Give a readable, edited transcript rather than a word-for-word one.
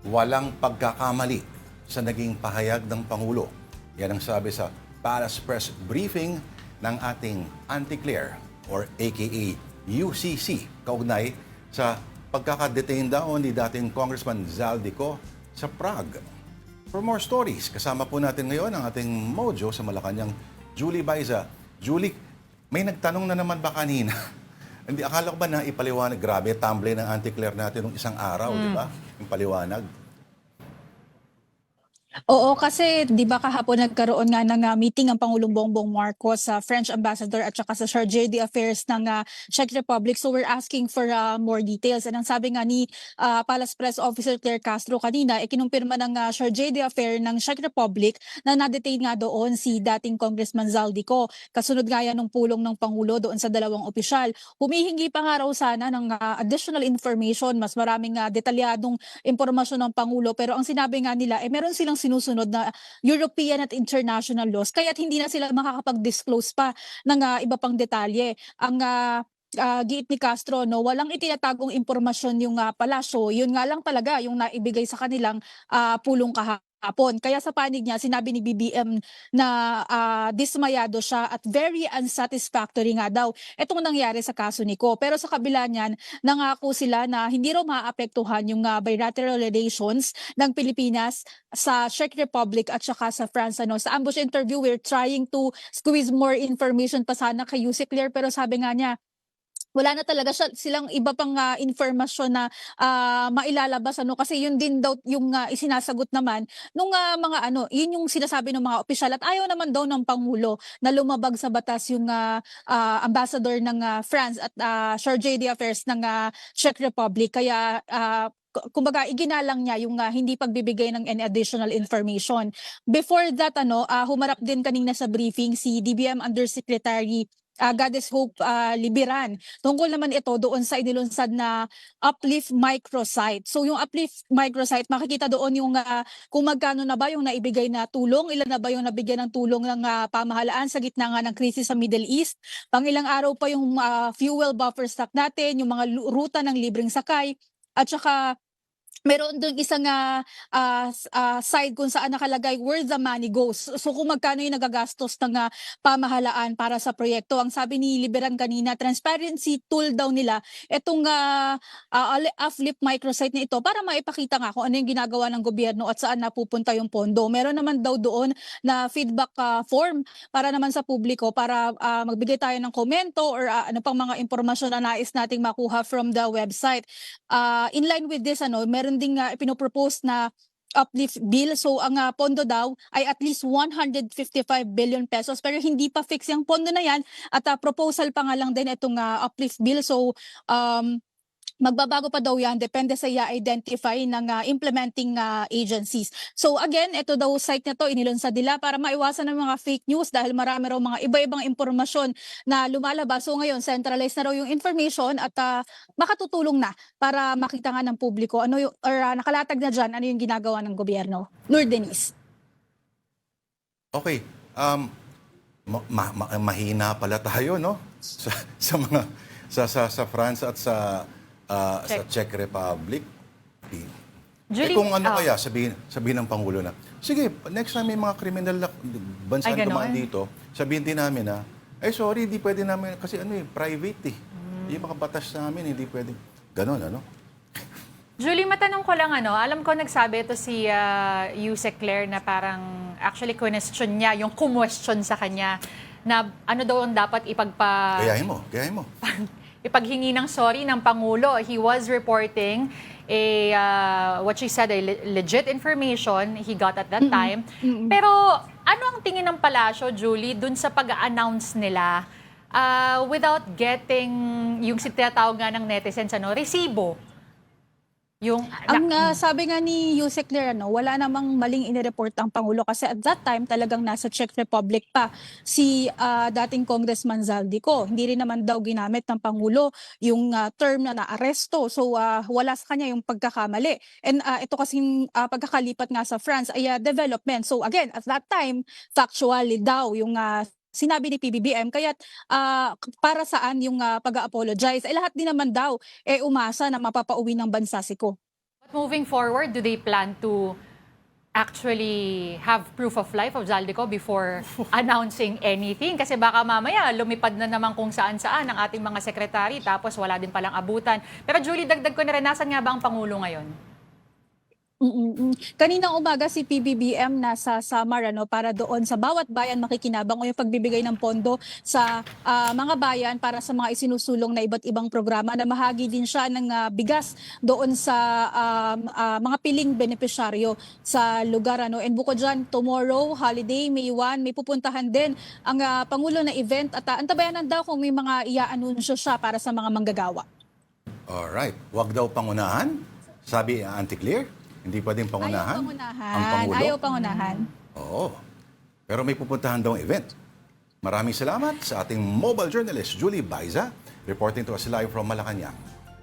walang pagkakamali sa naging pahayag ng Pangulo. Yan ang sabi sa Palace Press Briefing ng ating Auntie Claire or aka UCC, kaugnay sa pagkakadetain daw ni dating Congressman Zaldico sa Prague. For more stories, kasama po natin ngayon ang ating mojo sa Malacanang, Julie Baiza. Julie, may nagtanong na naman ba kanina? Hindi, akala ko ba na ipaliwanag? Grabe, tumble ng Auntie Claire natin nung isang araw, di ba? Yung paliwanag. Oo, kasi 'di ba kahapon nagkaroon nga ng meeting ang Pangulong Bongbong Marcos sa French Ambassador at saka sa Chargé d'Affaires ng Czech Republic. So we're asking for more details. And ang sabi nga ni Palace Press Officer Claire Castro kanina, kinumpirma ng Chargé d'Affaires ng Czech Republic na na-detain nga doon si dating Congressman Zaldico. Kasunod nga yan ng pulong ng Pangulo doon sa dalawang opisyal. Humihingi pa nga raw sana ng additional information, mas maraming detalyadong impormasyon ng Pangulo. Pero ang sinabi nga nila, meron silang sinusunod na European at international laws, kaya't hindi na sila makakapag-disclose pa ng iba pang detalye. Ang giit ni Castro, no, walang itinatagong impormasyon yung palasyo, yun nga lang talaga yung naibigay sa kanilang pulong kahapon. Kaya sa panig niya, sinabi ni BBM na dismayado siya at very unsatisfactory nga daw itong nangyari sa kaso ni Ko. Pero sa kabila niyan, nangako sila na hindi raw maapektuhan yung bilateral relations ng Pilipinas sa Czech Republic at saka sa France. Sa ambush interview, we're trying to squeeze more information pa sana kay Yusek Claire, pero sabi nga niya, wala na talaga silang iba pang impormasyon na mailalabas, kasi yun din daw yung isinasagot naman nung yun yung sinasabi ng mga opisyal, at ayaw naman daw ng Pangulo na lumabag sa batas yung ambassador ng France at Chargé d'Affaires ng Czech Republic. Kaya kumbaga iginalang niya yung hindi pagbibigay ng any additional information. Before that, humarap din kanina sa briefing si DBM Undersecretary Goddess Hope Liberan. Tungkol naman ito doon sa inilunsad na Uplift Microsite. So yung Uplift Microsite, makikita doon yung kung magkano na ba yung naibigay na tulong, ilan na ba yung nabigyan ng tulong ng pamahalaan sa gitna nga ng krisis sa Middle East, pang ilang araw pa yung fuel buffer stock natin, yung mga ruta ng libreng sakay, at saka meron doon isang side kung saan nakalagay where the money goes. So kung magkano yung nagagastos ng pamahalaan para sa proyekto. Ang sabi ni Liberan kanina, transparency tool daw nila itong Uplift Microsite na ito para maipakita nga kung ano yung ginagawa ng gobyerno at saan napupunta yung pondo. Meron naman daw doon na feedback form para naman sa publiko para magbigay tayo ng komento or ano pang mga impormasyon na nais nating makuha from the website. In line with this, meron ding pinopropose na uplift bill. So ang pondo daw ay at least 155 billion pesos, pero hindi pa fix yung pondo na yan at proposal pa nga lang din itong uplift bill. So magbabago pa daw yan, depende sa i-identify ng implementing agencies. So again, ito daw site na to inilunsad nila para maiwasan ng mga fake news dahil marami raw mga iba-ibang impormasyon na lumalabas. So ngayon, centralized na raw yung information at makatutulong na para makita nga ng publiko ano yung, or nakalatag na dyan ano yung ginagawa ng gobyerno. Lord Denise. Okay, mahina pala tayo, no? Sa mga sa France at sa Czech Republic. Julie, Kung ano kaya sabihin ng Pangulo na, sige, next time may mga criminal na bansa dumaan dito, sabihin din namin na, sorry, hindi pwede namin, kasi private yung mga batas namin, hindi pwede. Ganon, Julie, matanong ko lang, alam ko nagsabi ito si Yusek Claire na parang actually question niya, yung kumwestiyon sa kanya na ano daw ang dapat Gayahin mo. ipaghingi ng sorry ng Pangulo. He was reporting what she said, a legit information he got at that time. Pero ano ang tingin ng palasyo, Julie, dun sa pag-announce nila without getting yung tinatawag nga ng netizens, resibo? Ang sabi nga ni Yusek Claire, wala namang maling inireport ang Pangulo kasi at that time talagang nasa Czech Republic pa si dating Congressman Zaldico. Hindi rin naman daw ginamit ng Pangulo yung term na naaresto. So wala sa kanya yung pagkakamali. And ito kasing pagkakalipat nga sa France ay development. So again, at that time, factually daw yung sinabi ni PBBM, kaya't para saan yung pag-apologize? Lahat din naman daw umasa na mapapauwi ng bansa si Ko. Moving forward, do they plan to actually have proof of life of Zaldico before announcing anything? Kasi baka mamaya lumipad na naman kung saan-saan ang ating mga sekretary tapos wala din palang abutan. Pero Julie, dagdag ko na rin, nasan nga ba ang Pangulo ngayon? Kaninang umaga si PBBM nasa Samar para doon sa bawat bayan makikinabang o yung pagbibigay ng pondo sa mga bayan para sa mga isinusulong na iba't ibang programa. Namahagi din siya ng bigas doon sa mga piling benepisyaryo sa lugar. And bukod dyan, tomorrow, holiday, May 1, may pupuntahan din ang Pangulo na event at antabayanan daw kung may mga ia-anunsyo siya para sa mga manggagawa. Alright. Huwag daw pangunahan, sabi Auntie Claire. Hindi pwedeng pangunahan ang Pangulo? Ayaw pangunahan. Oo. Pero may pupuntahan daw ang event. Maraming salamat sa ating mobile journalist, Julie Baiza, reporting to us live from Malacanang.